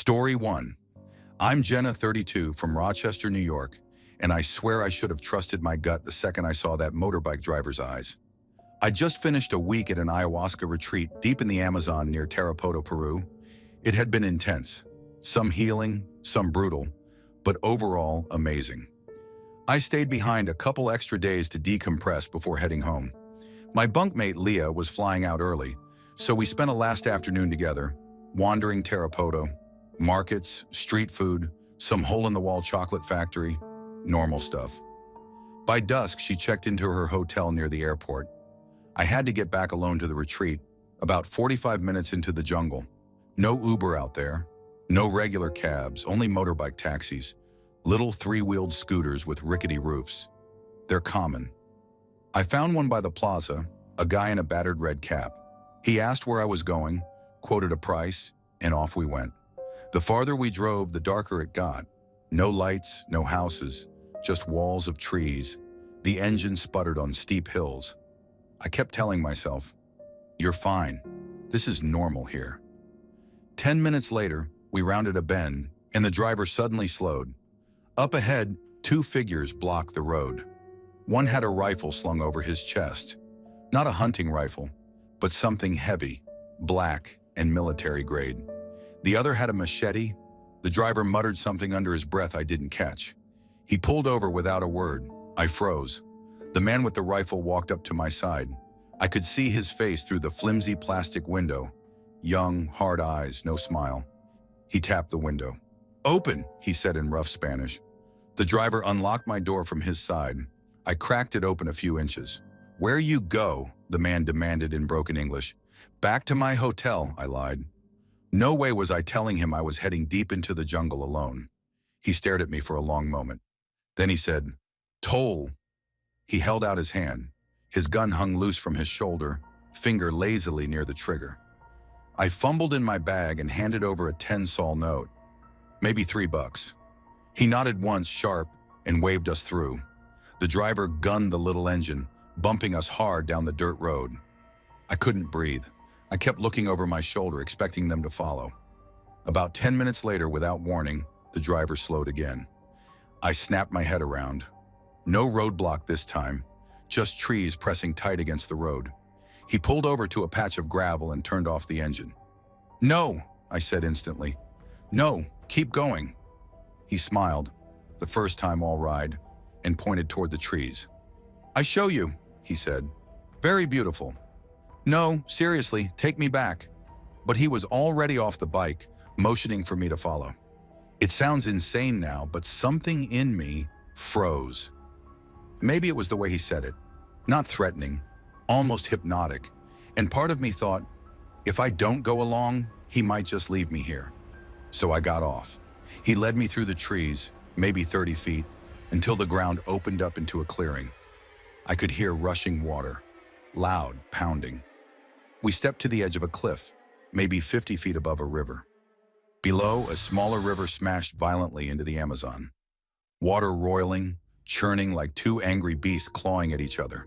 Story 1. I'm Jenna, 32, from Rochester, New York, and I swear I should have trusted my gut the second I saw that motorbike driver's eyes. I just finished a week at an ayahuasca retreat deep in the Amazon near Tarapoto, Peru. It had been intense, some healing, some brutal, but overall amazing. I stayed behind a couple extra days to decompress before heading home. My bunkmate Leah was flying out early, so we spent a last afternoon together, wandering Tarapoto, markets, street food, some hole-in-the-wall chocolate factory, normal stuff. By dusk, she checked into her hotel near the airport. I had to get back alone to the retreat, about 45 minutes into the jungle. No Uber out there, no regular cabs, only motorbike taxis, little three-wheeled scooters with rickety roofs. They're common. I found one by the plaza, a guy in a battered red cap. He asked where I was going, quoted a price, and off we went. The farther we drove, the darker it got. No lights, no houses, just walls of trees. The engine sputtered on steep hills. I kept telling myself, "You're fine. This is normal here." 10 minutes later, we rounded a bend, and the driver suddenly slowed. Up ahead, two figures blocked the road. One had a rifle slung over his chest. Not a hunting rifle, but something heavy, black, and military grade. The other had a machete. The driver muttered something under his breath I didn't catch. He pulled over without a word. I froze. The man with the rifle walked up to my side. I could see his face through the flimsy plastic window. Young, hard eyes, no smile. He tapped the window. "Open," he said in rough Spanish. The driver unlocked my door from his side. I cracked it open a few inches. "Where you go?" the man demanded in broken English. "Back to my hotel," I lied. No way was I telling him I was heading deep into the jungle alone. He stared at me for a long moment. Then he said, "Toll." He held out his hand. His gun hung loose from his shoulder, finger lazily near the trigger. I fumbled in my bag and handed over a 10 sol note. Maybe $3. He nodded once sharp and waved us through. The driver gunned the little engine, bumping us hard down the dirt road. I couldn't breathe. I kept looking over my shoulder, expecting them to follow. About 10 minutes later, without warning, the driver slowed again. I snapped my head around. No roadblock this time, just trees pressing tight against the road. He pulled over to a patch of gravel and turned off the engine. "No," I said instantly. "No, keep going." He smiled, the first time all ride, and pointed toward the trees. "I show you," he said. "Very beautiful." "No, seriously, take me back." But he was already off the bike, motioning for me to follow. It sounds insane now, but something in me froze. Maybe it was the way he said it. Not threatening, almost hypnotic. And part of me thought, if I don't go along, he might just leave me here. So I got off. He led me through the trees, maybe 30 feet, until the ground opened up into a clearing. I could hear rushing water, loud pounding. We stepped to the edge of a cliff, maybe 50 feet above a river. Below, a smaller river smashed violently into the Amazon. Water roiling, churning like two angry beasts clawing at each other.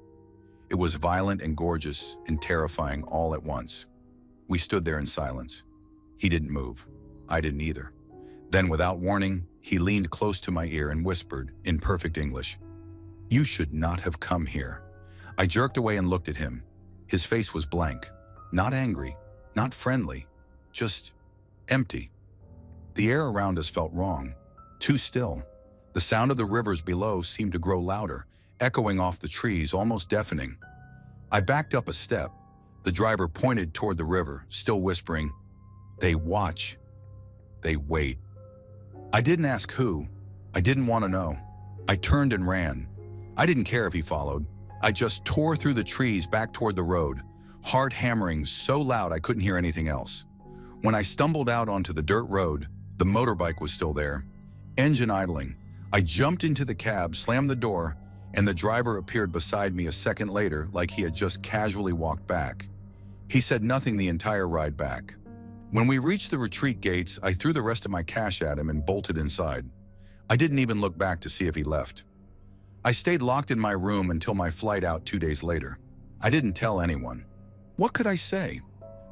It was violent and gorgeous and terrifying all at once. We stood there in silence. He didn't move. I didn't either. Then, without warning, he leaned close to my ear and whispered, in perfect English, "You should not have come here." I jerked away and looked at him. His face was blank. Not angry, not friendly, just empty. The air around us felt wrong, too still. The sound of the rivers below seemed to grow louder, echoing off the trees, almost deafening. I backed up a step. The driver pointed toward the river, still whispering, "They watch. They wait." I didn't ask who. I didn't want to know. I turned and ran. I didn't care if he followed. I just tore through the trees back toward the road, heart hammering so loud I couldn't hear anything else. When I stumbled out onto the dirt road, the motorbike was still there, engine idling. I jumped into the cab, slammed the door, and the driver appeared beside me a second later like he had just casually walked back. He said nothing the entire ride back. When we reached the retreat gates, I threw the rest of my cash at him and bolted inside. I didn't even look back to see if he left. I stayed locked in my room until my flight out 2 days later. I didn't tell anyone. What could I say?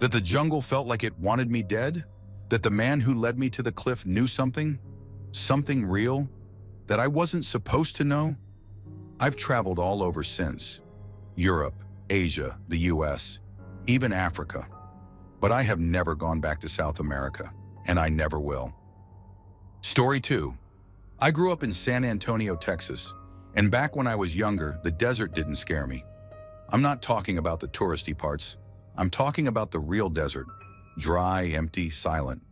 That the jungle felt like it wanted me dead? That the man who led me to the cliff knew something? Something real? That I wasn't supposed to know? I've traveled all over since. Europe, Asia, the US, even Africa. But I have never gone back to South America, and I never will. Story 2. I grew up in San Antonio, Texas, and back when I was younger, the desert didn't scare me. I'm not talking about the touristy parts. I'm talking about the real desert. Dry, empty, silent.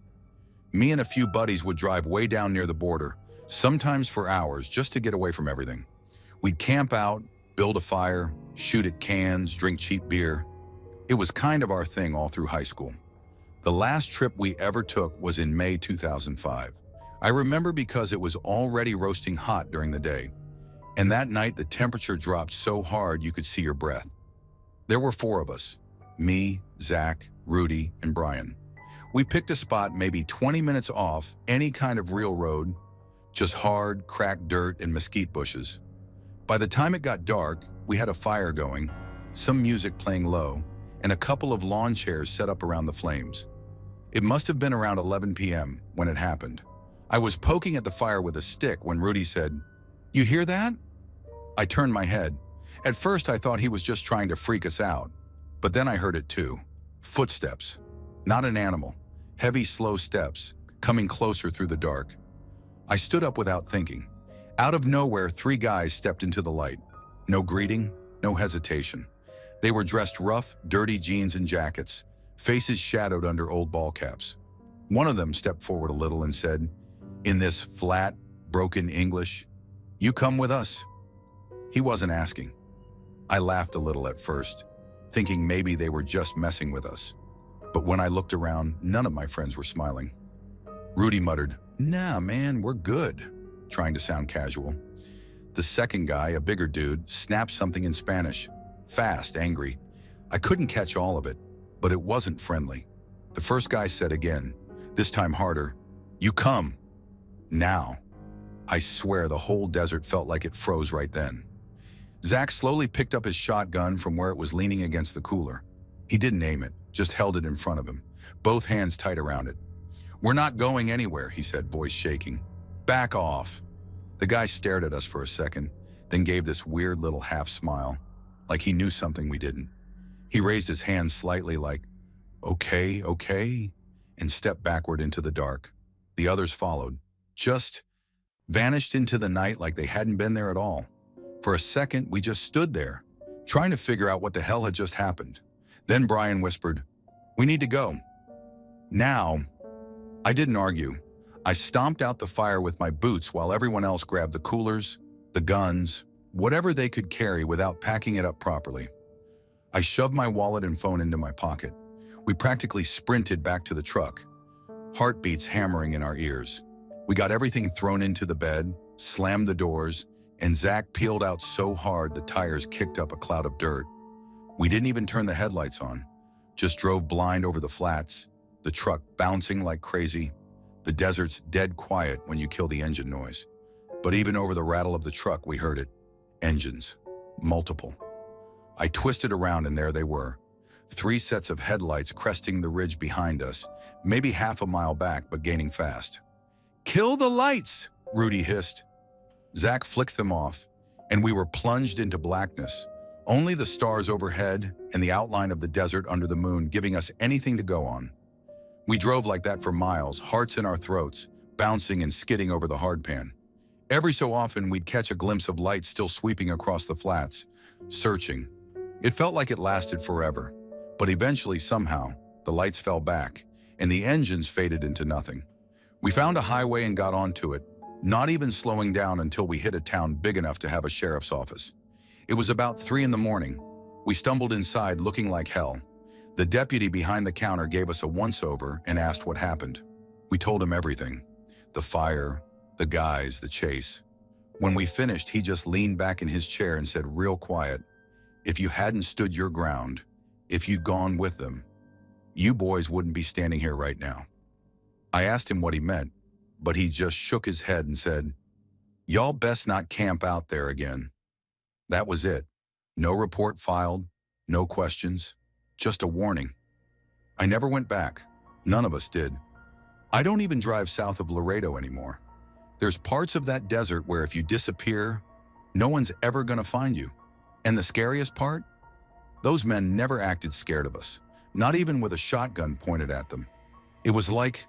Me and a few buddies would drive way down near the border, sometimes for hours, just to get away from everything. We'd camp out, build a fire, shoot at cans, drink cheap beer. It was kind of our thing all through high school. The last trip we ever took was in May 2005. I remember because it was already roasting hot during the day, and that night the temperature dropped so hard you could see your breath. There were 4 of us, me, Zach, Rudy, and Brian. We picked a spot maybe 20 minutes off any kind of real road, just hard, cracked dirt and mesquite bushes. By the time it got dark, we had a fire going, some music playing low, and a couple of lawn chairs set up around the flames. It must have been around 11 p.m. when it happened. I was poking at the fire with a stick when Rudy said, "You hear that?" I turned my head. At first I thought he was just trying to freak us out, but then I heard it too. Footsteps. Not an animal. Heavy, slow steps, coming closer through the dark. I stood up without thinking. Out of nowhere, 3 guys stepped into the light. No greeting, no hesitation. They were dressed rough, dirty jeans and jackets, faces shadowed under old ball caps. One of them stepped forward a little and said, in this flat, broken English, "You come with us." He wasn't asking. I laughed a little at first, thinking maybe they were just messing with us. But when I looked around, none of my friends were smiling. Rudy muttered, "Nah, man, we're good," trying to sound casual. The second guy, a bigger dude, snapped something in Spanish, fast, angry. I couldn't catch all of it, but it wasn't friendly. The first guy said again, this time harder, "You come. Now." I swear the whole desert felt like it froze right then. Zach slowly picked up his shotgun from where it was leaning against the cooler. He didn't aim it, just held it in front of him, both hands tight around it. "We're not going anywhere," he said, voice shaking. "Back off." The guy stared at us for a second, then gave this weird little half smile, like he knew something we didn't. He raised his hands slightly like, okay, and stepped backward into the dark. The others followed, just vanished into the night like they hadn't been there at all. For a second, we just stood there, trying to figure out what the hell had just happened. Then Brian whispered, "We need to go." Now, I didn't argue. I stomped out the fire with my boots while everyone else grabbed the coolers, the guns, whatever they could carry without packing it up properly. I shoved my wallet and phone into my pocket. We practically sprinted back to the truck, heartbeats hammering in our ears. We got everything thrown into the bed, slammed the doors, and Zach peeled out so hard the tires kicked up a cloud of dirt. We didn't even turn the headlights on, just drove blind over the flats, the truck bouncing like crazy. The desert's dead quiet when you kill the engine noise. But even over the rattle of the truck, we heard it. Engines. Multiple. I twisted around and there they were. 3 sets of headlights cresting the ridge behind us, maybe half a mile back but gaining fast. "Kill the lights!" Rudy hissed. Zach flicked them off, and we were plunged into blackness, only the stars overhead and the outline of the desert under the moon giving us anything to go on. We drove like that for miles, hearts in our throats, bouncing and skidding over the hardpan. Every so often, we'd catch a glimpse of light still sweeping across the flats, searching. It felt like it lasted forever, but eventually, somehow, the lights fell back, and the engines faded into nothing. We found a highway and got onto it, not even slowing down until we hit a town big enough to have a sheriff's office. It was about 3 in the morning. We stumbled inside looking like hell. The deputy behind the counter gave us a once-over and asked what happened. We told him everything. The fire, the guys, the chase. When we finished, he just leaned back in his chair and said real quiet, "If you hadn't stood your ground, if you'd gone with them, you boys wouldn't be standing here right now." I asked him what he meant, but he just shook his head and said, "Y'all best not camp out there again." That was it. No report filed, no questions. Just a warning. I never went back. None of us did. I don't even drive south of Laredo anymore. There's parts of that desert where if you disappear, no one's ever gonna find you. And the scariest part? Those men never acted scared of us, not even with a shotgun pointed at them. It was like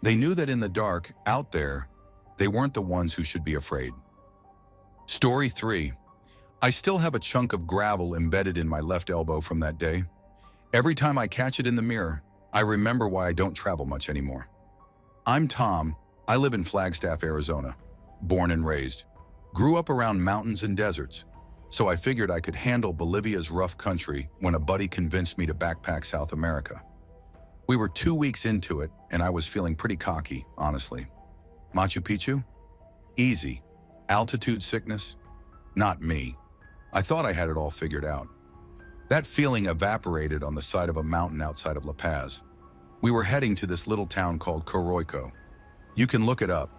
they knew that in the dark, out there, they weren't the ones who should be afraid. Story 3. I still have a chunk of gravel embedded in my left elbow from that day. Every time I catch it in the mirror, I remember why I don't travel much anymore. I'm Tom. I live in Flagstaff, Arizona. Born and raised. Grew up around mountains and deserts, so I figured I could handle Bolivia's rough country when a buddy convinced me to backpack South America. We were 2 weeks into it, and I was feeling pretty cocky, honestly. Machu Picchu? Easy. Altitude sickness? Not me. I thought I had it all figured out. That feeling evaporated on the side of a mountain outside of La Paz. We were heading to this little town called Coroico. You can look it up.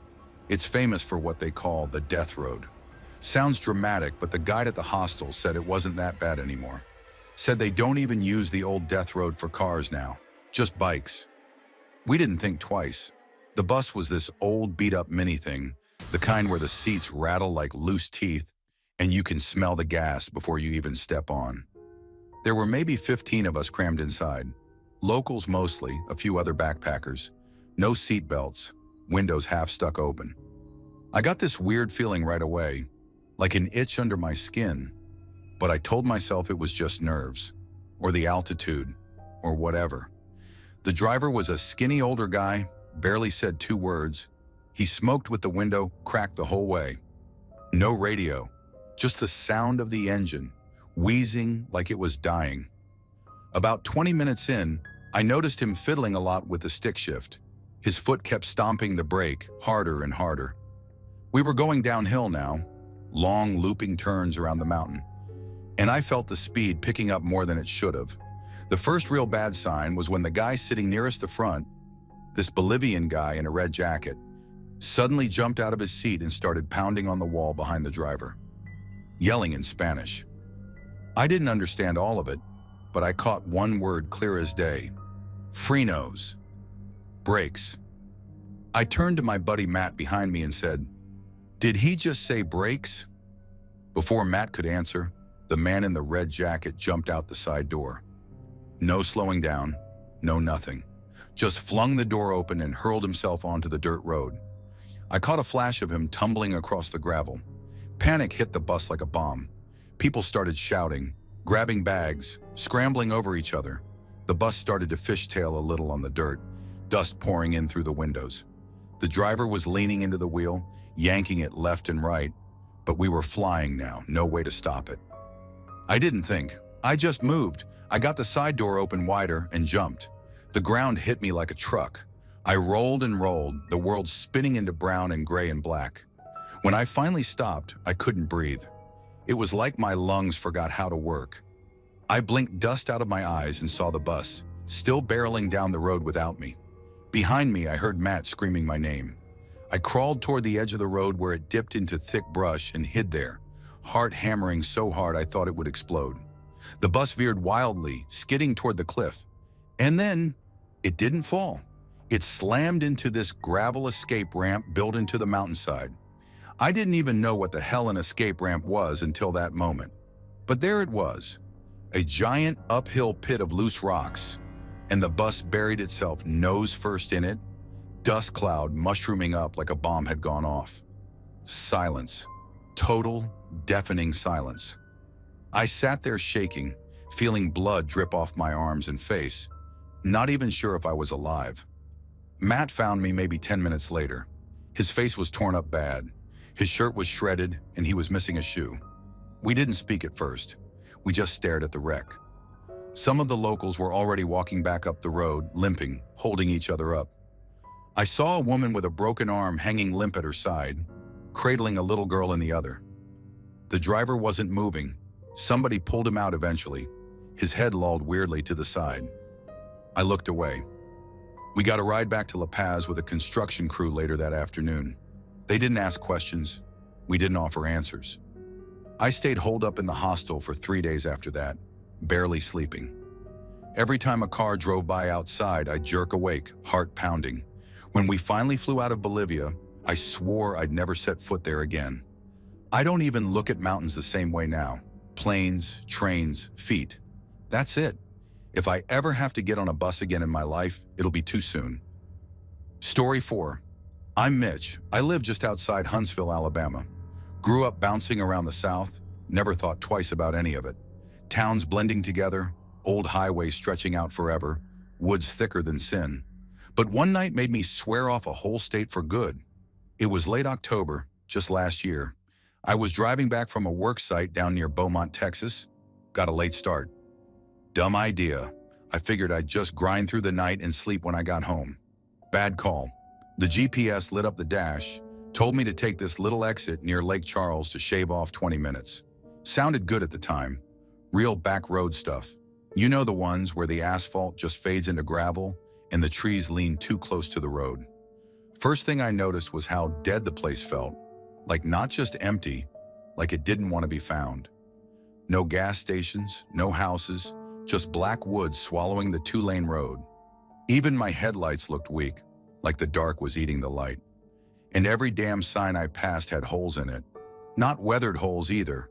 It's famous for what they call the Death Road. Sounds dramatic, but the guide at the hostel said it wasn't that bad anymore. Said they don't even use the old Death Road for cars now, just bikes. We didn't think twice. The bus was this old beat-up mini thing, the kind where the seats rattle like loose teeth and you can smell the gas before you even step on. There were maybe 15 of us crammed inside. Locals mostly, a few other backpackers. No seat belts, windows half stuck open. I got this weird feeling right away, like an itch under my skin, but I told myself it was just nerves, or the altitude, or whatever. The driver was a skinny older guy, barely said 2 words. He smoked with the window cracked the whole way. No radio, just the sound of the engine, wheezing like it was dying. About 20 minutes in, I noticed him fiddling a lot with the stick shift. His foot kept stomping the brake harder and harder. We were going downhill now, long looping turns around the mountain, and I felt the speed picking up more than it should have. The first real bad sign was when the guy sitting nearest the front, this Bolivian guy in a red jacket, suddenly jumped out of his seat and started pounding on the wall behind the driver, yelling in Spanish. I didn't understand all of it, but I caught one word clear as day: frenos, brakes. I turned to my buddy Matt behind me and said, "Did he just say brakes?" Before Matt could answer, the man in the red jacket jumped out the side door. No slowing down, no nothing. Just flung the door open and hurled himself onto the dirt road. I caught a flash of him tumbling across the gravel. Panic hit the bus like a bomb. People started shouting, grabbing bags, scrambling over each other. The bus started to fishtail a little on the dirt, dust pouring in through the windows. The driver was leaning into the wheel, yanking it left and right, but we were flying now, no way to stop it. I didn't think. I just moved. I got the side door open wider and jumped. The ground hit me like a truck. I rolled and rolled, the world spinning into brown and gray and black. When I finally stopped, I couldn't breathe. It was like my lungs forgot how to work. I blinked dust out of my eyes and saw the bus, still barreling down the road without me. Behind me, I heard Matt screaming my name. I crawled toward the edge of the road where it dipped into thick brush and hid there, heart hammering so hard I thought it would explode. The bus veered wildly, skidding toward the cliff. And then, it didn't fall. It slammed into this gravel escape ramp built into the mountainside. I didn't even know what the hell an escape ramp was until that moment. But there it was, a giant uphill pit of loose rocks, and the bus buried itself nose first in it, dust cloud mushrooming up like a bomb had gone off. Silence. Total, deafening silence. I sat there shaking, feeling blood drip off my arms and face, not even sure if I was alive. Matt found me maybe 10 minutes later. His face was torn up bad. His shirt was shredded and he was missing a shoe. We didn't speak at first. We just stared at the wreck. Some of the locals were already walking back up the road, limping, holding each other up. I saw a woman with a broken arm hanging limp at her side, cradling a little girl in the other. The driver wasn't moving. Somebody pulled him out eventually. His head lolled weirdly to the side. I looked away. We got a ride back to La Paz with a construction crew later that afternoon. They didn't ask questions. We didn't offer answers. I stayed holed up in the hostel for 3 days after that, barely sleeping. Every time a car drove by outside, I'd jerk awake, heart pounding. When we finally flew out of Bolivia, I swore I'd never set foot there again. I don't even look at mountains the same way now. Planes, trains, feet. That's it. If I ever have to get on a bus again in my life, it'll be too soon. Story 4. I'm Mitch. I live just outside Huntsville, Alabama. Grew up bouncing around the South, never thought twice about any of it. Towns blending together, old highways stretching out forever, woods thicker than sin. But one night made me swear off a whole state for good. It was late October, just last year. I was driving back from a work site down near Beaumont, Texas. Got a late start. Dumb idea. I figured I'd just grind through the night and sleep when I got home. Bad call. The GPS lit up the dash, told me to take this little exit near Lake Charles to shave off 20 minutes. Sounded good at the time. Real back road stuff. You know, the ones where the asphalt just fades into gravel and the trees lean too close to the road. First thing I noticed was how dead the place felt. Like not just empty, like it didn't want to be found. No gas stations, no houses, just black woods swallowing the 2-lane road. Even my headlights looked weak, like the dark was eating the light. And every damn sign I passed had holes in it. Not weathered holes either.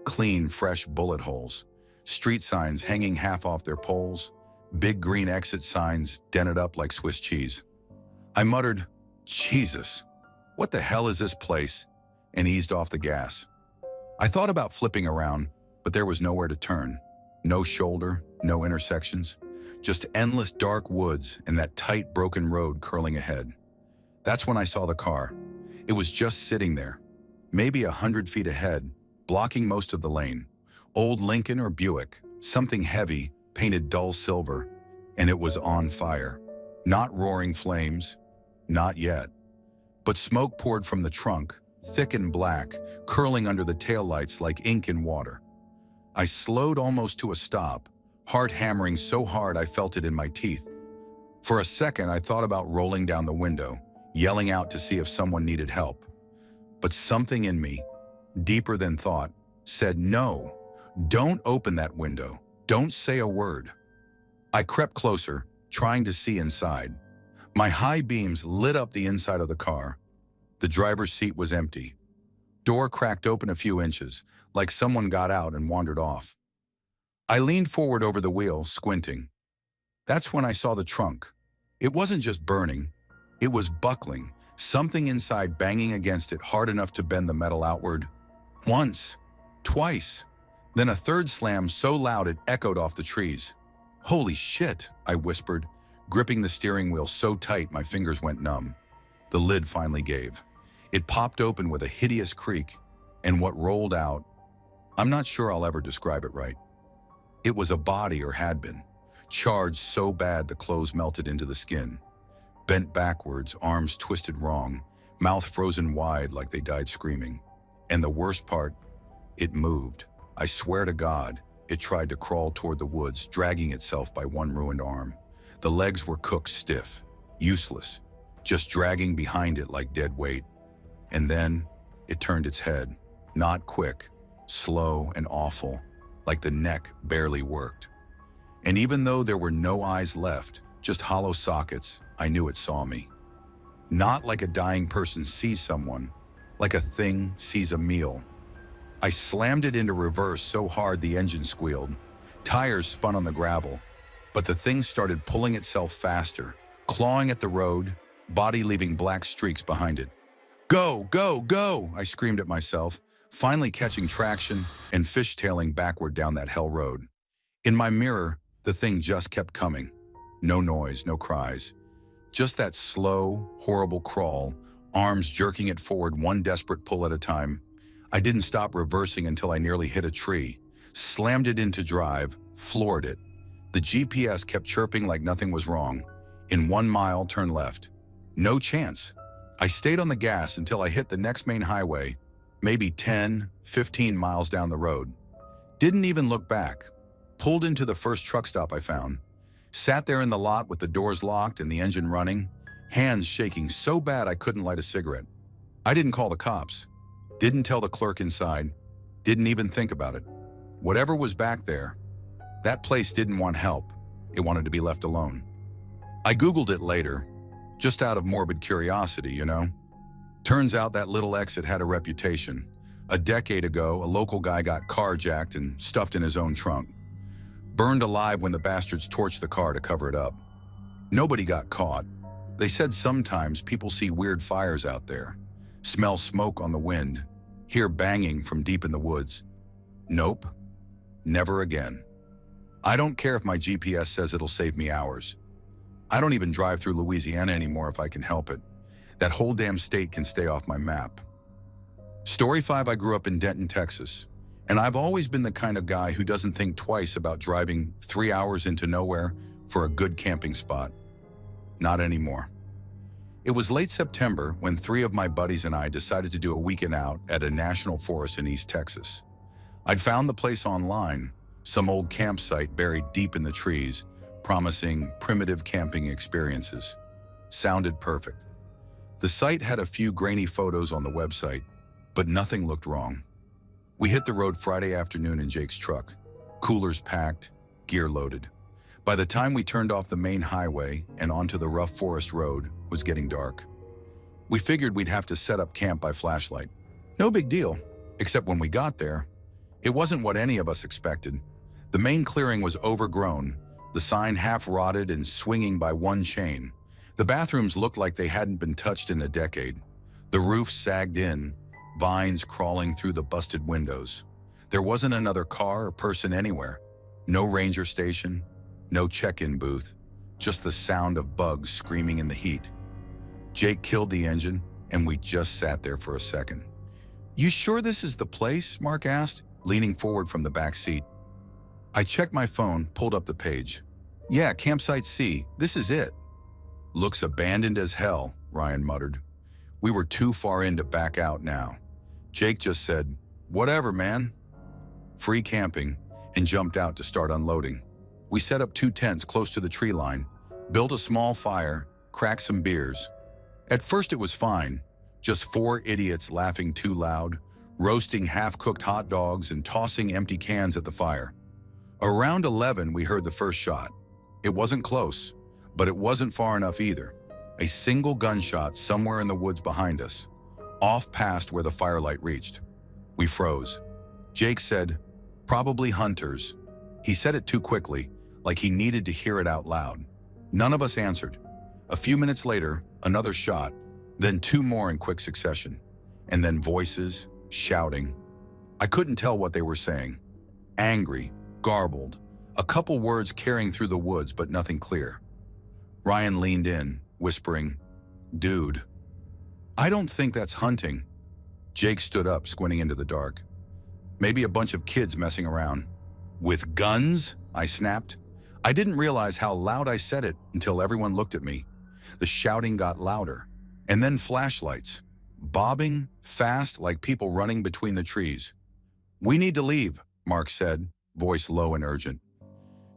Clean, fresh bullet holes. Street signs hanging half off their poles. Big green exit signs dented up like Swiss cheese. I muttered, Jesus, what the hell is this place? And eased off the gas. I thought about flipping around, but there was nowhere to turn. No shoulder, no intersections. Just endless dark woods and that tight, broken road curling ahead. That's when I saw the car. It was just sitting there, maybe 100 feet ahead, blocking most of the lane. Old Lincoln or Buick, something heavy, painted dull silver, and it was on fire. Not roaring flames, not yet. But smoke poured from the trunk, thick and black, curling under the taillights like ink in water. I slowed almost to a stop, heart hammering so hard I felt it in my teeth. For a second, I thought about rolling down the window, yelling out to see if someone needed help. But something in me, deeper than thought, said no, don't open that window, don't say a word. I crept closer, trying to see inside. My high beams lit up the inside of the car. The driver's seat was empty. Door cracked open a few inches, like someone got out and wandered off. I leaned forward over the wheel, squinting. That's when I saw the trunk. It wasn't just burning, it was buckling, something inside banging against it hard enough to bend the metal outward. Once, twice, then a third slam so loud it echoed off the trees. Holy shit, I whispered, gripping the steering wheel so tight my fingers went numb. The lid finally gave. It popped open with a hideous creak, and what rolled out, I'm not sure I'll ever describe it right. It was a body, or had been, charred so bad the clothes melted into the skin. Bent backwards, arms twisted wrong, mouth frozen wide like they died screaming. And the worst part, it moved. I swear to God, it tried to crawl toward the woods, dragging itself by one ruined arm. The legs were cooked stiff, useless, just dragging behind it like dead weight. And then it turned its head, not quick, slow and awful, like the neck barely worked. And even though there were no eyes left, just hollow sockets, I knew it saw me. Not like a dying person sees someone, like a thing sees a meal. I slammed it into reverse so hard the engine squealed. Tires spun on the gravel, but the thing started pulling itself faster, clawing at the road, body leaving black streaks behind it. Go, go, go, I screamed at myself, finally catching traction and fishtailing backward down that hell road. In my mirror, the thing just kept coming. No noise, no cries. Just that slow, horrible crawl, arms jerking it forward one desperate pull at a time. I didn't stop reversing until I nearly hit a tree, slammed it into drive, floored it. The GPS kept chirping like nothing was wrong. In 1 mile, turn left. No chance. I stayed on the gas until I hit the next main highway, maybe 10, 15 miles down the road. Didn't even look back. Pulled into the first truck stop I found. Sat there in the lot with the doors locked and the engine running, hands shaking so bad I couldn't light a cigarette. I didn't call the cops. Didn't tell the clerk inside. Didn't even think about it. Whatever was back there, that place didn't want help. It wanted to be left alone. I Googled it later. Just out of morbid curiosity, you know? Turns out that little exit had a reputation. A decade ago, a local guy got carjacked and stuffed in his own trunk. Burned alive when the bastards torched the car to cover it up. Nobody got caught. They said sometimes people see weird fires out there, smell smoke on the wind, hear banging from deep in the woods. Nope, never again. I don't care if my GPS says it'll save me hours. I don't even drive through Louisiana anymore if I can help it. That whole damn state can stay off my map. Story 5, I grew up in Denton, Texas, and I've always been the kind of guy who doesn't think twice about driving 3 hours into nowhere for a good camping spot. Not anymore. It was late September when 3 of my buddies and I decided to do a weekend out at a national forest in East Texas. I'd found the place online, some old campsite buried deep in the trees, promising primitive camping experiences. Sounded perfect. The site had a few grainy photos on the website, but nothing looked wrong. We hit the road Friday afternoon in Jake's truck, coolers packed, gear loaded. By the time we turned off the main highway and onto the rough forest road, it was getting dark. We figured we'd have to set up camp by flashlight. No big deal, except when we got there, it wasn't what any of us expected. The main clearing was overgrown, the sign half rotted and swinging by one chain. The bathrooms looked like they hadn't been touched in a decade. The roof sagged in, vines crawling through the busted windows. There wasn't another car or person anywhere. No ranger station, no check-in booth, just the sound of bugs screaming in the heat. Jake killed the engine, and we just sat there for a second. "You sure this is the place?" Mark asked, leaning forward from the back seat. I checked my phone, pulled up the page. "Yeah, Campsite C, this is it." "Looks abandoned as hell," Ryan muttered. We were too far in to back out now. Jake just said, "Whatever, man." Free camping, and jumped out to start unloading. We set up 2 tents close to the tree line, built a small fire, cracked some beers. At first it was fine, just 4 idiots laughing too loud, roasting half-cooked hot dogs and tossing empty cans at the fire. Around 11 we heard the first shot. It wasn't close, but it wasn't far enough either. A single gunshot somewhere in the woods behind us, off past where the firelight reached. We froze. Jake said, "Probably hunters." He said it too quickly, like he needed to hear it out loud. None of us answered. A few minutes later, another shot, then 2 more in quick succession, and then voices, shouting. I couldn't tell what they were saying. Angry, garbled, a couple words carrying through the woods, but nothing clear. Ryan leaned in, whispering, "Dude, I don't think that's hunting." Jake stood up, squinting into the dark. "Maybe a bunch of kids messing around." "With guns?" I snapped. I didn't realize how loud I said it until everyone looked at me. The shouting got louder, and then flashlights, bobbing, fast like people running between the trees. "We need to leave," Mark said, voice low and urgent.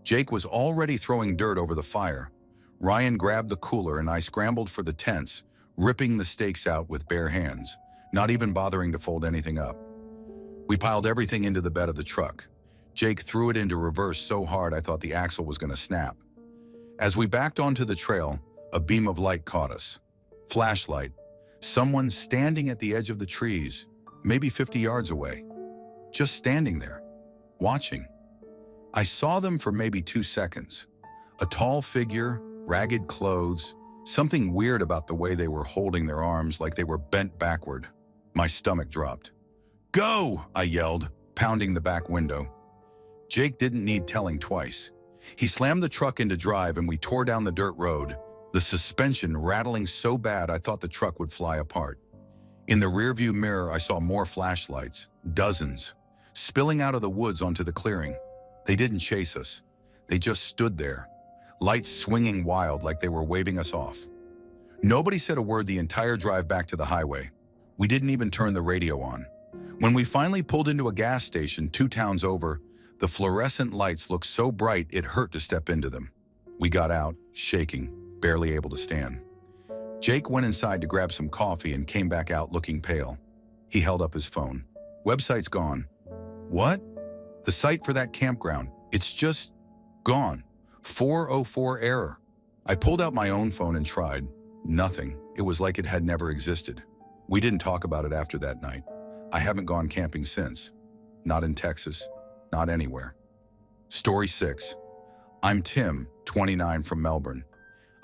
Jake was already throwing dirt over the fire. Ryan grabbed the cooler and I scrambled for the tents, ripping the stakes out with bare hands, not even bothering to fold anything up. We piled everything into the bed of the truck. Jake threw it into reverse so hard I thought the axle was going to snap. As we backed onto the trail, a beam of light caught us. Flashlight. Someone standing at the edge of the trees, maybe 50 yards away. Just standing there, watching. I saw them for maybe 2 seconds. A tall figure, ragged clothes, something weird about the way they were holding their arms like they were bent backward. My stomach dropped. "Go!" I yelled, pounding the back window. Jake didn't need telling twice. He slammed the truck into drive and we tore down the dirt road, the suspension rattling so bad I thought the truck would fly apart. In the rearview mirror, I saw more flashlights, dozens, spilling out of the woods onto the clearing. They didn't chase us. They just stood there, lights swinging wild like they were waving us off. Nobody said a word the entire drive back to the highway. We didn't even turn the radio on. When we finally pulled into a gas station 2 towns over, the fluorescent lights looked so bright it hurt to step into them. We got out, shaking, barely able to stand. Jake went inside to grab some coffee and came back out looking pale. He held up his phone. "Website's gone." "What?" "The site for that campground. It's just gone. 404 error." I pulled out my own phone and tried. Nothing. It was like it had never existed. We didn't talk about it after that night. I haven't gone camping since. Not in Texas. Not anywhere. Story 6. I'm Tim, 29, from Melbourne.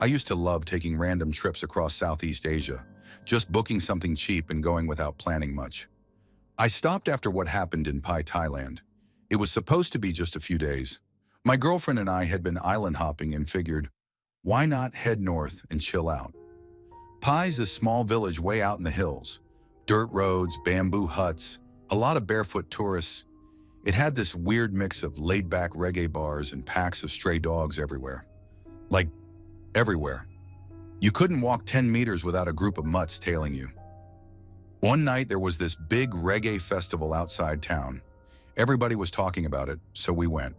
I used to love taking random trips across Southeast Asia, just booking something cheap and going without planning much. I stopped after what happened in Pai, Thailand. It was supposed to be just a few days. My girlfriend and I had been island hopping and figured, why not head north and chill out? Pai's a small village way out in the hills. Dirt roads, bamboo huts, a lot of barefoot tourists. It had this weird mix of laid-back reggae bars and packs of stray dogs everywhere. Like, everywhere. You couldn't walk 10 meters without a group of mutts tailing you. One night there was this big reggae festival outside town. Everybody was talking about it, so we went.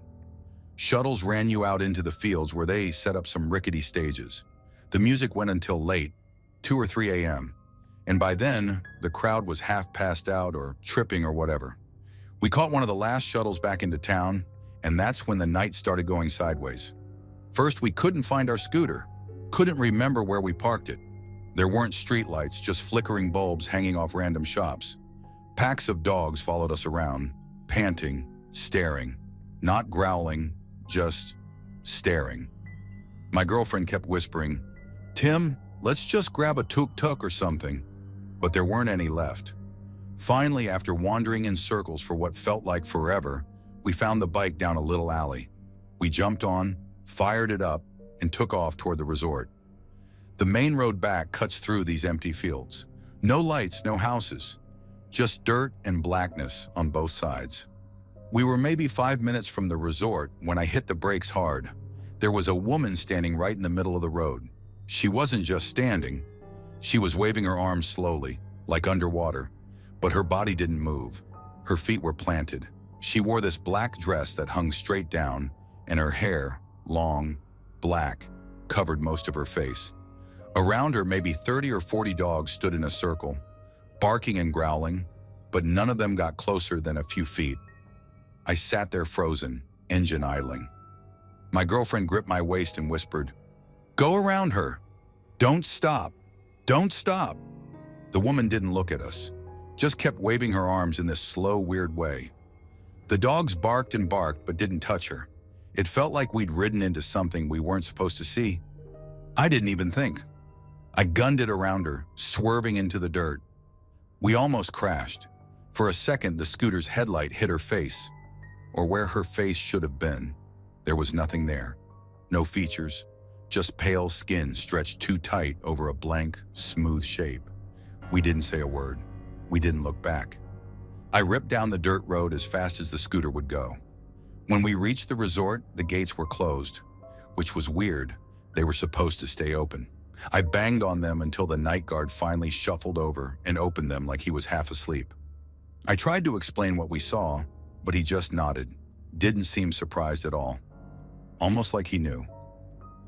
Shuttles ran you out into the fields where they set up some rickety stages. The music went until late, 2 or 3 a.m., and by then, the crowd was half passed out or tripping or whatever. We caught one of the last shuttles back into town, and that's when the night started going sideways. First, we couldn't find our scooter, couldn't remember where we parked it. There weren't streetlights, just flickering bulbs hanging off random shops. Packs of dogs followed us around, panting, staring, not growling, just staring. My girlfriend kept whispering, "Tim, let's just grab a tuk-tuk or something." But there weren't any left. Finally, after wandering in circles for what felt like forever, we found the bike down a little alley. We jumped on, fired it up, and took off toward the resort. The main road back cuts through these empty fields. No lights, no houses, just dirt and blackness on both sides. We were maybe 5 minutes from the resort when I hit the brakes hard. There was a woman standing right in the middle of the road. She wasn't just standing. She was waving her arms slowly, like underwater, but her body didn't move. Her feet were planted. She wore this black dress that hung straight down, and her hair, long, black, covered most of her face. Around her, maybe 30 or 40 dogs stood in a circle, barking and growling, but none of them got closer than a few feet. I sat there frozen, engine idling. My girlfriend gripped my waist and whispered, "Go around her. Don't stop. Don't stop." The woman didn't look at us, just kept waving her arms in this slow, weird way. The dogs barked and barked but didn't touch her. It felt like we'd ridden into something we weren't supposed to see. I didn't even think. I gunned it around her, swerving into the dirt. We almost crashed. For a second, the scooter's headlight hit her face, or where her face should have been. There was nothing there. No features, just pale skin stretched too tight over a blank, smooth shape. We didn't say a word. We didn't look back. I ripped down the dirt road as fast as the scooter would go. When we reached the resort, the gates were closed, which was weird. They were supposed to stay open. I banged on them until the night guard finally shuffled over and opened them like he was half asleep. I tried to explain what we saw, but he just nodded, didn't seem surprised at all. Almost like he knew.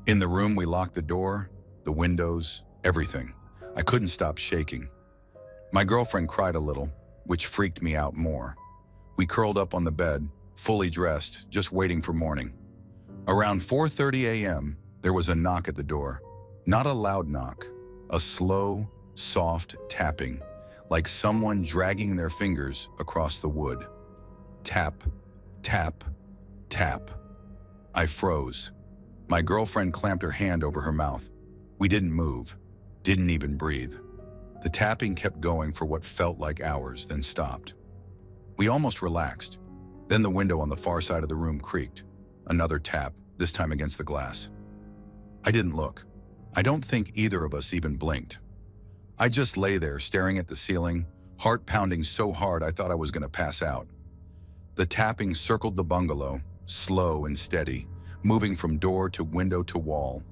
In the room, we locked the door, the windows, everything. I couldn't stop shaking. My girlfriend cried a little, which freaked me out more. We curled up on the bed, fully dressed, just waiting for morning. Around 4:30 a.m., there was a knock at the door. Not a loud knock, a slow, soft tapping, like someone dragging their fingers across the wood. Tap, tap, tap. I froze. My girlfriend clamped her hand over her mouth. We didn't move, didn't even breathe. The tapping kept going for what felt like hours, then stopped. We almost relaxed. Then the window on the far side of the room creaked. Another tap, this time against the glass. I didn't look. I don't think either of us even blinked. I just lay there staring at the ceiling, heart pounding so hard I thought I was going to pass out. The tapping circled the bungalow, slow and steady, moving from door to window to wall.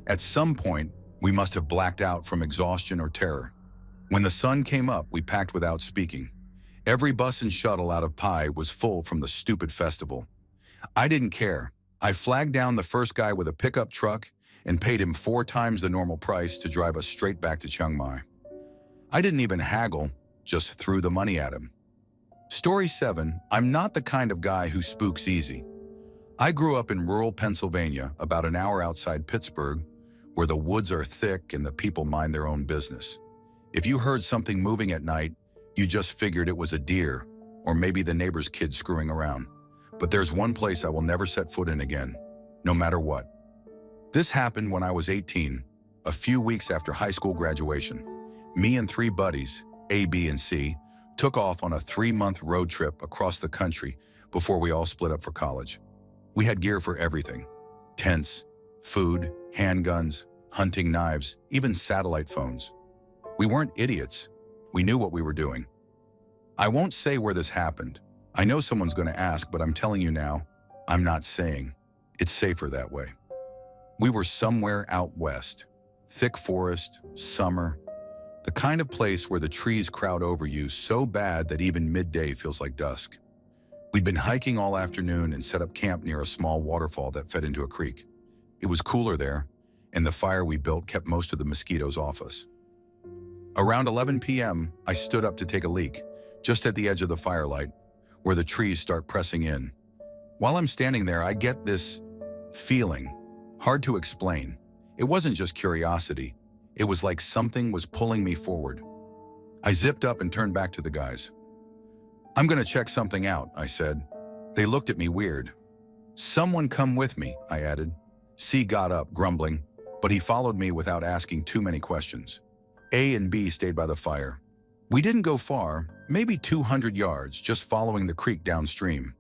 At some point, we must have blacked out from exhaustion or terror. When the sun came up, we packed without speaking. Every bus and shuttle out of Pai was full from the stupid festival. I didn't care. I flagged down the first guy with a pickup truck and paid him 4 times the normal price to drive us straight back to Chiang Mai. I didn't even haggle, just threw the money at him. Story 7, I'm not the kind of guy who spooks easy. I grew up in rural Pennsylvania, about an hour outside Pittsburgh, where the woods are thick and the people mind their own business. If you heard something moving at night, you just figured it was a deer or maybe the neighbor's kid screwing around. But there's one place I will never set foot in again, no matter what. This happened when I was 18, a few weeks after high school graduation. Me and 3 buddies, A, B, and C, took off on a 3-month road trip across the country before we all split up for college. We had gear for everything: tents, food, handguns, hunting knives, even satellite phones. We weren't idiots. We knew what we were doing. I won't say where this happened. I know someone's going to ask, but I'm telling you now, I'm not saying. It's safer that way. We were somewhere out west. Thick forest, summer, the kind of place where the trees crowd over you so bad that even midday feels like dusk. We'd been hiking all afternoon and set up camp near a small waterfall that fed into a creek. It was cooler there, and the fire we built kept most of the mosquitoes off us. Around 11 p.m., I stood up to take a leak, just at the edge of the firelight, where the trees start pressing in. While I'm standing there, I get this feeling, hard to explain. It wasn't just curiosity. It was like something was pulling me forward. I zipped up and turned back to the guys. "I'm gonna check something out," I said. They looked at me weird. "Someone come with me," I added. C got up, grumbling, but he followed me without asking too many questions. A and B stayed by the fire. We didn't go far, maybe 200 yards, just following the creek downstream.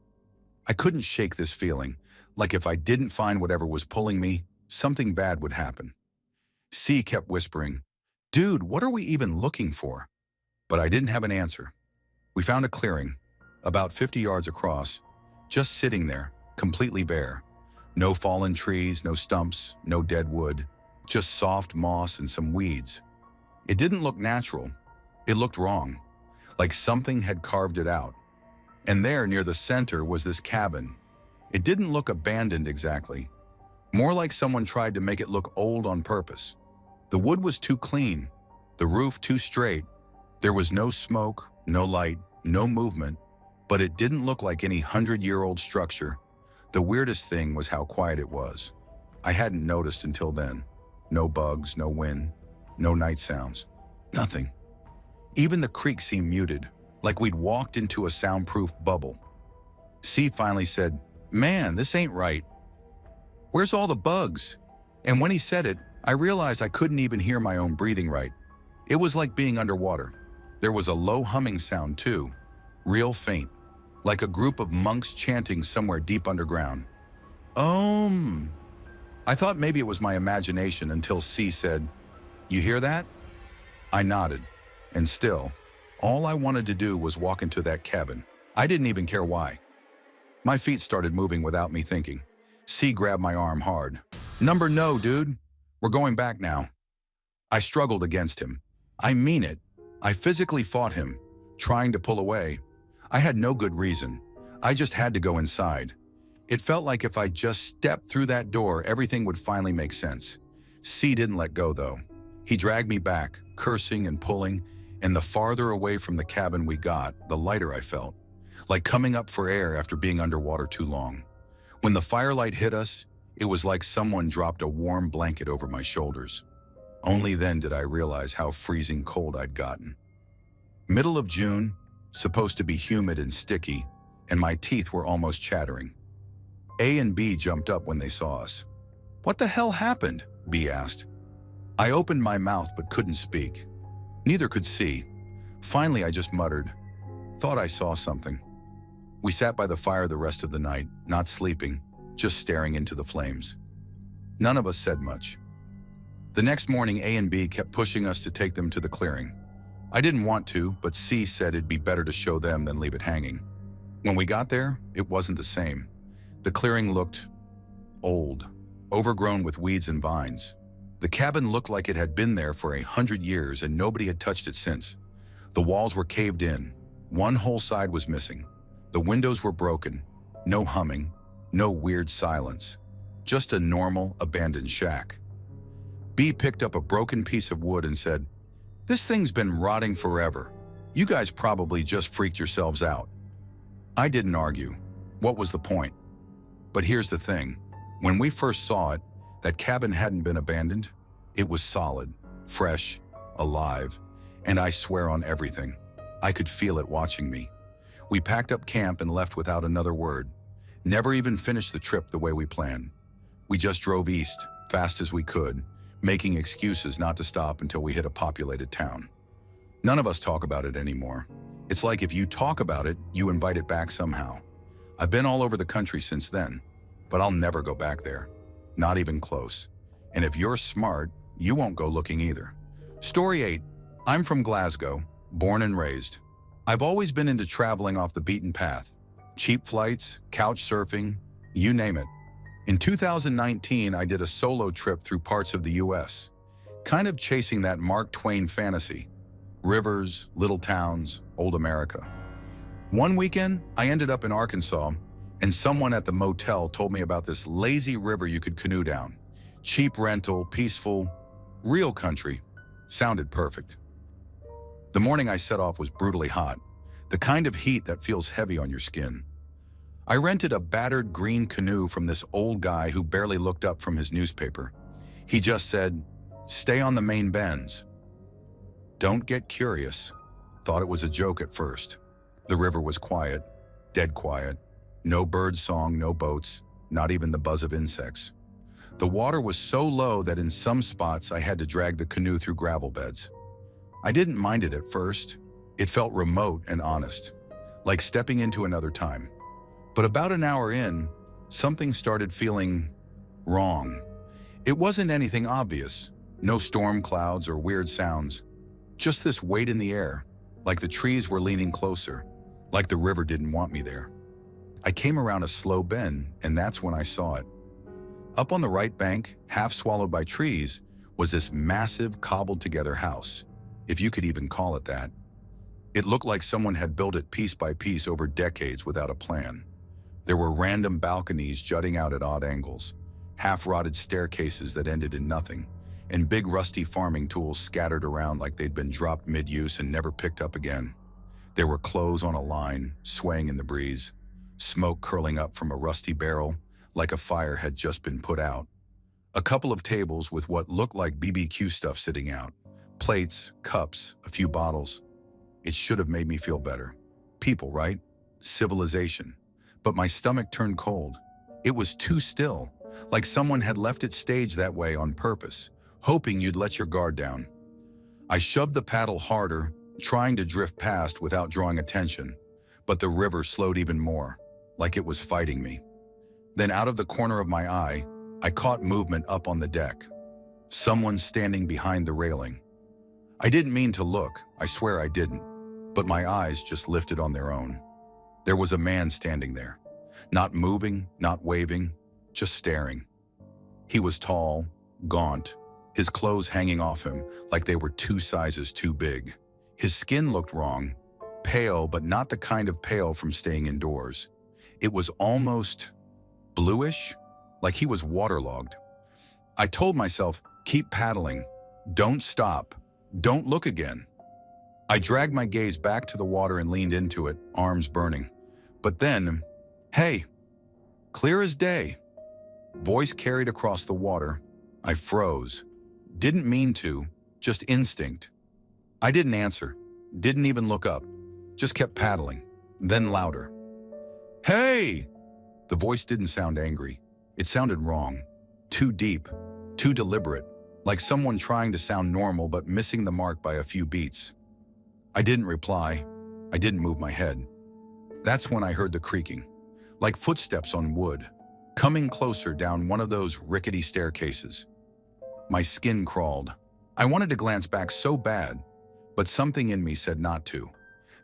I couldn't shake this feeling, like if I didn't find whatever was pulling me, something bad would happen. C kept whispering, "Dude, what are we even looking for?" But I didn't have an answer. We found a clearing, about 50 yards across, just sitting there, completely bare. No fallen trees, no stumps, no dead wood, just soft moss and some weeds. It didn't look natural. It looked wrong, like something had carved it out. And there, near the center, was this cabin. It didn't look abandoned exactly, more like someone tried to make it look old on purpose. The wood was too clean, the roof too straight. There was no smoke, no light, no movement, but it didn't look like any 100-year-old structure. The weirdest thing was how quiet it was. I hadn't noticed until then. No bugs, no wind, no night sounds, nothing. Even the creek seemed muted, like we'd walked into a soundproof bubble. C finally said, "Man, this ain't right. Where's all the bugs?" And when he said it, I realized I couldn't even hear my own breathing right. It was like being underwater. There was a low humming sound too, real faint, like a group of monks chanting somewhere deep underground. I thought maybe it was my imagination until C said, "You hear that?" I nodded, and still, all I wanted to do was walk into that cabin. I didn't even care why. My feet started moving without me thinking. C grabbed my arm hard. No, dude. We're going back now." I struggled against him. I mean it. I physically fought him, trying to pull away. I had no good reason. I just had to go inside. It felt like if I just stepped through that door, everything would finally make sense. C didn't let go, though. He dragged me back, cursing and pulling, and the farther away from the cabin we got, the lighter I felt, like coming up for air after being underwater too long. When the firelight hit us, it was like someone dropped a warm blanket over my shoulders. Only then did I realize how freezing cold I'd gotten. Middle of June, supposed to be humid and sticky, and my teeth were almost chattering. A and B jumped up when they saw us. "What the hell happened?" B asked. I opened my mouth but couldn't speak. Neither could C. Finally, I just muttered, "Thought I saw something." We sat by the fire the rest of the night, not sleeping, just staring into the flames. None of us said much. The next morning, A and B kept pushing us to take them to the clearing. I didn't want to, but C said it'd be better to show them than leave it hanging. When we got there, it wasn't the same. The clearing looked old, overgrown with weeds and vines. The cabin looked like it had been there for 100 years and nobody had touched it since. The walls were caved in. One whole side was missing. The windows were broken. No humming, no weird silence. Just a normal, abandoned shack. B picked up a broken piece of wood and said, "This thing's been rotting forever. You guys probably just freaked yourselves out." I didn't argue. What was the point? But here's the thing. When we first saw it, that cabin hadn't been abandoned. It was solid, fresh, alive, and I swear on everything, I could feel it watching me. We packed up camp and left without another word. Never even finished the trip the way we planned. We just drove east, fast as we could, making excuses not to stop until we hit a populated town. None of us talk about it anymore. It's like if you talk about it, you invite it back somehow. I've been all over the country since then, but I'll never go back there. Not even close. And if you're smart, you won't go looking either. Story 8. I'm from Glasgow, born and raised. I've always been into traveling off the beaten path. Cheap flights, couch surfing, you name it. In 2019, I did a solo trip through parts of the US, kind of chasing that Mark Twain fantasy. Rivers, little towns, old America. One weekend, I ended up in Arkansas, and someone at the motel told me about this lazy river you could canoe down. Cheap rental, peaceful, real country. Sounded perfect. The morning I set off was brutally hot, the kind of heat that feels heavy on your skin. I rented a battered green canoe from this old guy who barely looked up from his newspaper. He just said, "Stay on the main bends." Don't get curious. Thought it was a joke at first. The river was quiet, dead quiet. No bird song, no boats, not even the buzz of insects. The water was so low that in some spots I had to drag the canoe through gravel beds. I didn't mind it at first. It felt remote and honest, like stepping into another time. But about an hour in, something started feeling wrong. It wasn't anything obvious. No storm clouds or weird sounds. Just this weight in the air, like the trees were leaning closer, like the river didn't want me there. I came around a slow bend, and that's when I saw it. Up on the right bank, half swallowed by trees, was this massive, cobbled-together house, if you could even call it that. It looked like someone had built it piece by piece over decades without a plan. There were random balconies jutting out at odd angles, half-rotted staircases that ended in nothing, and big rusty farming tools scattered around like they'd been dropped mid-use and never picked up again. There were clothes on a line, swaying in the breeze, smoke curling up from a rusty barrel like a fire had just been put out. A couple of tables with what looked like BBQ stuff sitting out. Plates, cups, a few bottles. It should have made me feel better. People, right? Civilization. But my stomach turned cold. It was too still, like someone had left it staged that way on purpose, hoping you'd let your guard down. I shoved the paddle harder, trying to drift past without drawing attention, but the river slowed even more, like it was fighting me. Then out of the corner of my eye, I caught movement up on the deck. Someone standing behind the railing. I didn't mean to look, I swear I didn't, but my eyes just lifted on their own. There was a man standing there, not moving, not waving, just staring. He was tall, gaunt, his clothes hanging off him like they were 2 sizes too big. His skin looked wrong, pale, but not the kind of pale from staying indoors. It was almost bluish, like he was waterlogged. I told myself, keep paddling, don't stop, don't look again. I dragged my gaze back to the water and leaned into it, arms burning. But then, hey, clear as day. Voice carried across the water. I froze. Didn't mean to, just instinct. I didn't answer, didn't even look up, just kept paddling, then louder. Hey! The voice didn't sound angry. It sounded wrong, too deep, too deliberate, like someone trying to sound normal but missing the mark by a few beats. I didn't reply. I didn't move my head. That's when I heard the creaking, like footsteps on wood, coming closer down one of those rickety staircases. My skin crawled. I wanted to glance back so bad, but something in me said not to,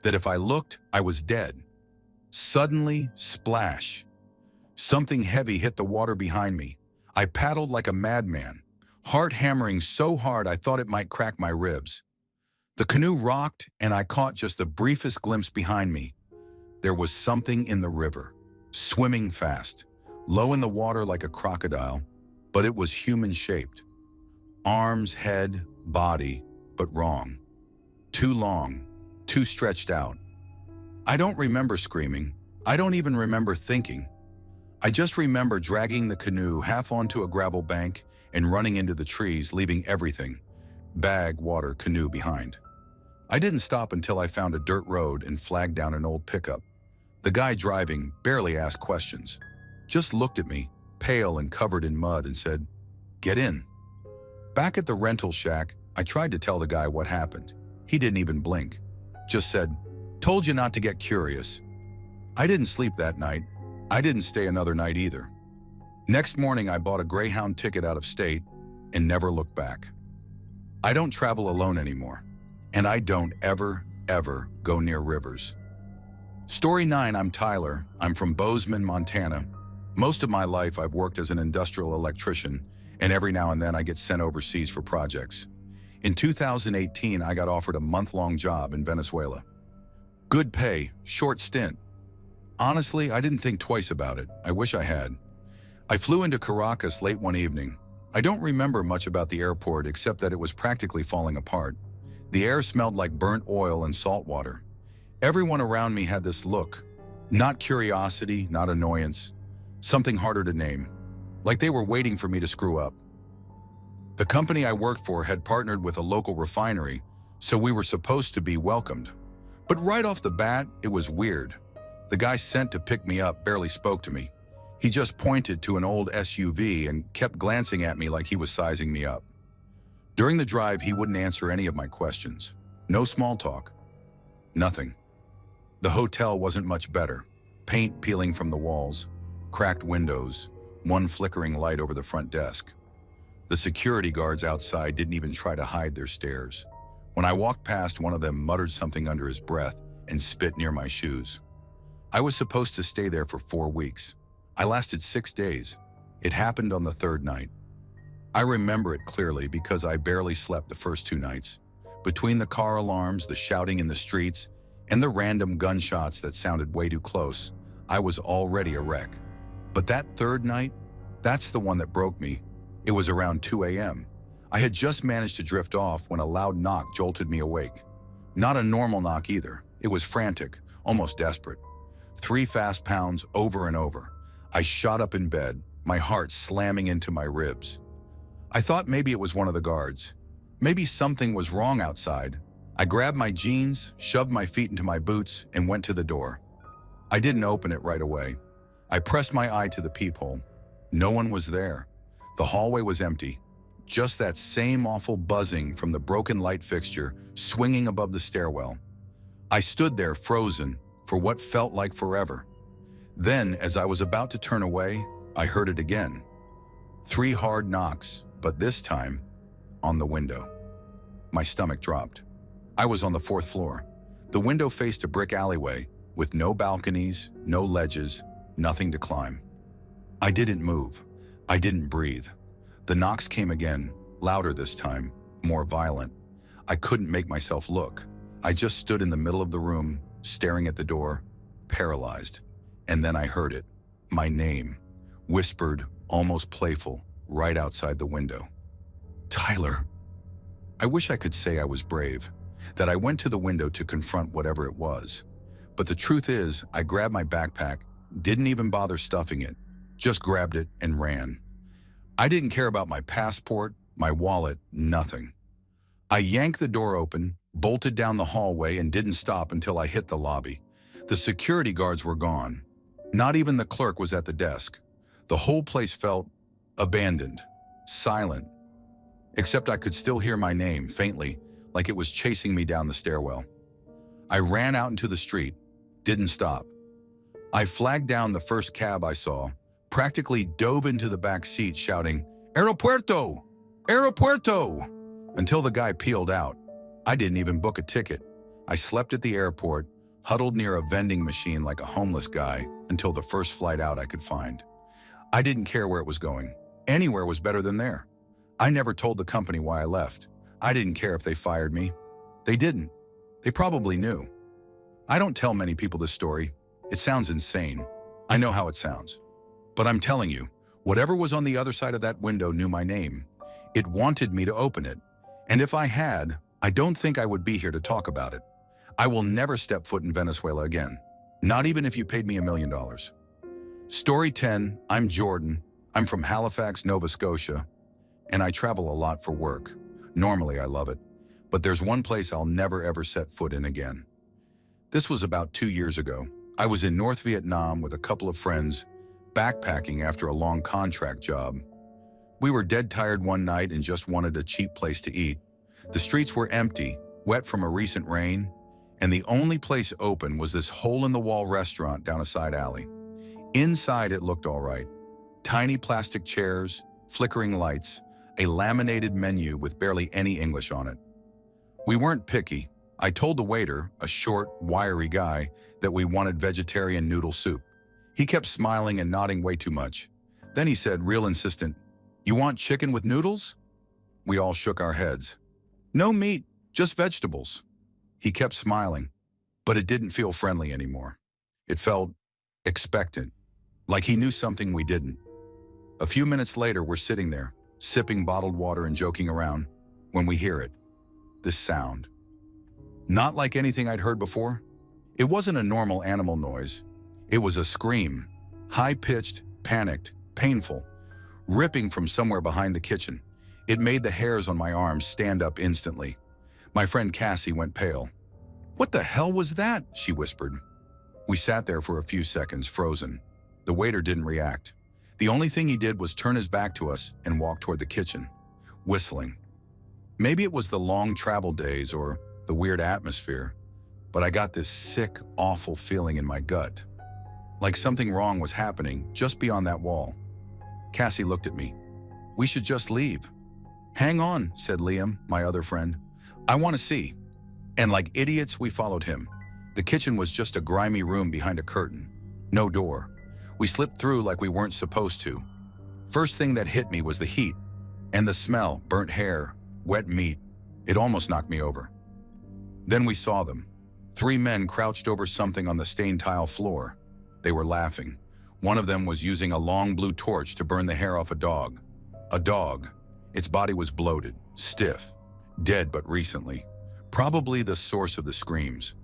that if I looked, I was dead. Suddenly, splash. Something heavy hit the water behind me. I paddled like a madman, heart hammering so hard I thought it might crack my ribs. The canoe rocked, and I caught just the briefest glimpse behind me. There was something in the river, swimming fast, low in the water like a crocodile, but it was human-shaped. Arms, head, body, but wrong. Too long, too stretched out. I don't remember screaming. I don't even remember thinking. I just remember dragging the canoe half onto a gravel bank and running into the trees, leaving everything, bag, water, canoe behind. I didn't stop until I found a dirt road and flagged down an old pickup. The guy driving barely asked questions, just looked at me, pale and covered in mud, and said, "Get in." Back at the rental shack, I tried to tell the guy what happened. He didn't even blink, just said, "Told you not to get curious." I didn't sleep that night. I didn't stay another night either. Next morning, I bought a Greyhound ticket out of state and never looked back. I don't travel alone anymore, and I don't ever go near rivers. Story 9, I'm Tyler. I'm from Bozeman, Montana. Most of my life, I've worked as an industrial electrician, and every now and then I get sent overseas for projects. In 2018, I got offered a month-long job in Venezuela. Good pay, short stint. Honestly, I didn't think twice about it. I wish I had. I flew into Caracas late one evening. I don't remember much about the airport except that it was practically falling apart. The air smelled like burnt oil and salt water. Everyone around me had this look. Not curiosity, not annoyance. Something harder to name. Like they were waiting for me to screw up. The company I worked for had partnered with a local refinery, so we were supposed to be welcomed. But right off the bat, it was weird. The guy sent to pick me up barely spoke to me. He just pointed to an old SUV and kept glancing at me like he was sizing me up. During the drive, he wouldn't answer any of my questions. No small talk. Nothing. The hotel wasn't much better. Paint peeling from the walls, cracked windows, one flickering light over the front desk. The security guards outside didn't even try to hide their stares. When I walked past, one of them muttered something under his breath and spit near my shoes. I was supposed to stay there for 4 weeks. I lasted 6 days. It happened on the 3rd night. I remember it clearly because I barely slept the first 2 nights. Between the car alarms, the shouting in the streets, and the random gunshots that sounded way too close, I was already a wreck. But that 3rd night, that's the one that broke me. It was around 2 a.m. I had just managed to drift off when a loud knock jolted me awake. Not a normal knock either. It was frantic, almost desperate. 3 fast pounds over and over. I shot up in bed, my heart slamming into my ribs. I thought maybe it was one of the guards. Maybe something was wrong outside. I grabbed my jeans, shoved my feet into my boots, and went to the door. I didn't open it right away. I pressed my eye to the peephole. No one was there. The hallway was empty. Just that same awful buzzing from the broken light fixture swinging above the stairwell. I stood there frozen for what felt like forever. Then, as I was about to turn away, I heard it again. 3 hard knocks, but this time, on the window. My stomach dropped. I was on the 4th floor. The window faced a brick alleyway with no balconies, no ledges, nothing to climb. I didn't move. I didn't breathe. The knocks came again, louder this time, more violent. I couldn't make myself look. I just stood in the middle of the room, staring at the door, paralyzed. And then I heard it, my name, whispered, almost playful, right outside the window. Tyler. I wish I could say I was brave, that I went to the window to confront whatever it was. But the truth is, I grabbed my backpack, didn't even bother stuffing it, just grabbed it and ran. I didn't care about my passport, my wallet, nothing. I yanked the door open, bolted down the hallway, and didn't stop until I hit the lobby. The security guards were gone. Not even the clerk was at the desk. The whole place felt abandoned, silent, except I could still hear my name faintly, like it was chasing me down the stairwell. I ran out into the street, didn't stop. I flagged down the first cab I saw, practically dove into the back seat shouting, "Aeropuerto! Aeropuerto!" until the guy peeled out. I didn't even book a ticket. I slept at the airport, huddled near a vending machine like a homeless guy until the first flight out I could find. I didn't care where it was going. Anywhere was better than there. I never told the company why I left. I didn't care if they fired me. They didn't. They probably knew. I don't tell many people this story. It sounds insane. I know how it sounds. But I'm telling you, whatever was on the other side of that window knew my name. It wanted me to open it. And if I had, I don't think I would be here to talk about it. I will never step foot in Venezuela again. Not even if you paid me $1 million. Story 10, I'm Jordan. I'm from Halifax, Nova Scotia. and I travel a lot for work. Normally, I love it, but there's one place I'll never ever set foot in again. This was about 2 years ago. I was in North Vietnam with a couple of friends, backpacking after a long contract job. We were dead tired one night and just wanted a cheap place to eat. The streets were empty, wet from a recent rain, and the only place open was this hole-in-the-wall restaurant down a side alley. Inside, it looked all right. Tiny plastic chairs, flickering lights, a laminated menu with barely any English on it. We weren't picky. I told the waiter, a short, wiry guy, that we wanted vegetarian noodle soup. He kept smiling and nodding way too much. Then he said, real insistent, "You want chicken with noodles?" We all shook our heads. "No meat, just vegetables." He kept smiling, but it didn't feel friendly anymore. It felt expectant, like he knew something we didn't. A few minutes later, we're sitting there, sipping bottled water and joking around, when we hear it. This sound. Not like anything I'd heard before. It wasn't a normal animal noise. It was a scream, high-pitched, panicked, painful, ripping from somewhere behind the kitchen. It made the hairs on my arms stand up instantly. My friend Cassie went pale. "What the hell was that?" she whispered. We sat there for a few seconds, frozen. The waiter didn't react. The only thing he did was turn his back to us and walk toward the kitchen, whistling. Maybe it was the long travel days or the weird atmosphere, but I got this sick, awful feeling in my gut. Like something wrong was happening just beyond that wall. Cassie looked at me. "We should just leave." "Hang on," said Liam, my other friend. "I want to see." And like idiots, we followed him. The kitchen was just a grimy room behind a curtain. No door. We slipped through like we weren't supposed to. First thing that hit me was the heat. And the smell, burnt hair, wet meat. It almost knocked me over. Then we saw them. 3 men crouched over something on the stained tile floor. They were laughing. One of them was using a long blue torch to burn the hair off a dog. A dog. Its body was bloated, stiff, dead but recently. Probably the source of the screams.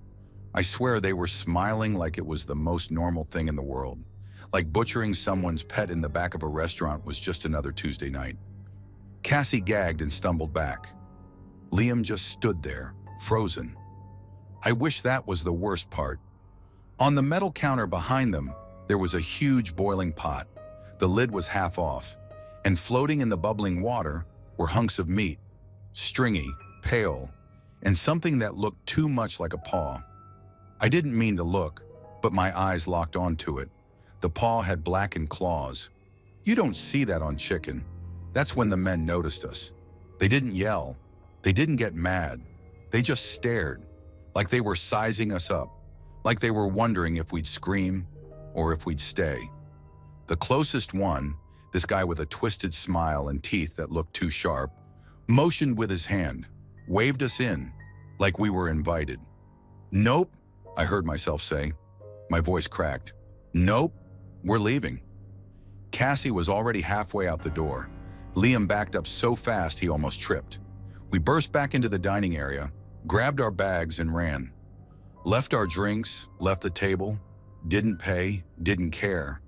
I swear they were smiling like it was the most normal thing in the world. Like butchering someone's pet in the back of a restaurant was just another Tuesday night. Cassie gagged and stumbled back. Liam just stood there, frozen. I wish that was the worst part. On the metal counter behind them, there was a huge boiling pot. The lid was half off, and floating in the bubbling water were hunks of meat, stringy, pale, and something that looked too much like a paw. I didn't mean to look, but my eyes locked onto it. The paw had blackened claws. You don't see that on chicken. That's when the men noticed us. They didn't yell. They didn't get mad. They just stared, like they were sizing us up, like they were wondering if we'd scream or if we'd stay. The closest one, this guy with a twisted smile and teeth that looked too sharp, motioned with his hand, waved us in, like we were invited. "Nope," I heard myself say. My voice cracked. "Nope, we're leaving." Cassie was already halfway out the door. Liam backed up so fast he almost tripped. We burst back into the dining area, grabbed our bags and ran. Left our drinks, left the table, didn't pay, didn't care.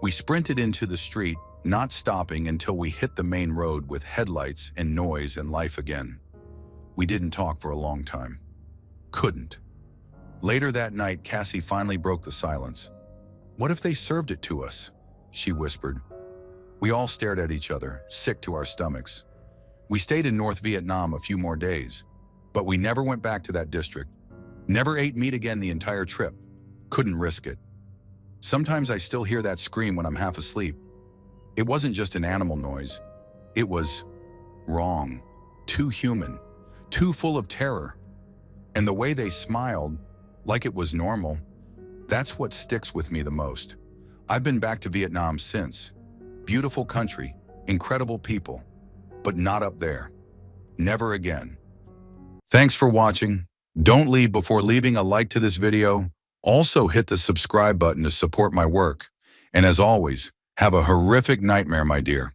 We sprinted into the street, not stopping until we hit the main road with headlights and noise and life again. We didn't talk for a long time. Couldn't. Later that night, Cassie finally broke the silence. "What if they served it to us?" she whispered. We all stared at each other, sick to our stomachs. We stayed in North Vietnam a few more days, but we never went back to that district. Never ate meat again the entire trip. Couldn't risk it. Sometimes I still hear that scream when I'm half asleep. It wasn't just an animal noise. It was wrong, too human, too full of terror. And the way they smiled, like it was normal, that's what sticks with me the most. I've been back to Vietnam since. Beautiful country, incredible people, but not up there. Never again. Thanks for watching. Don't leave before leaving a like to this video. Also hit the subscribe button to support my work. And as always, have a horrific nightmare, my dear.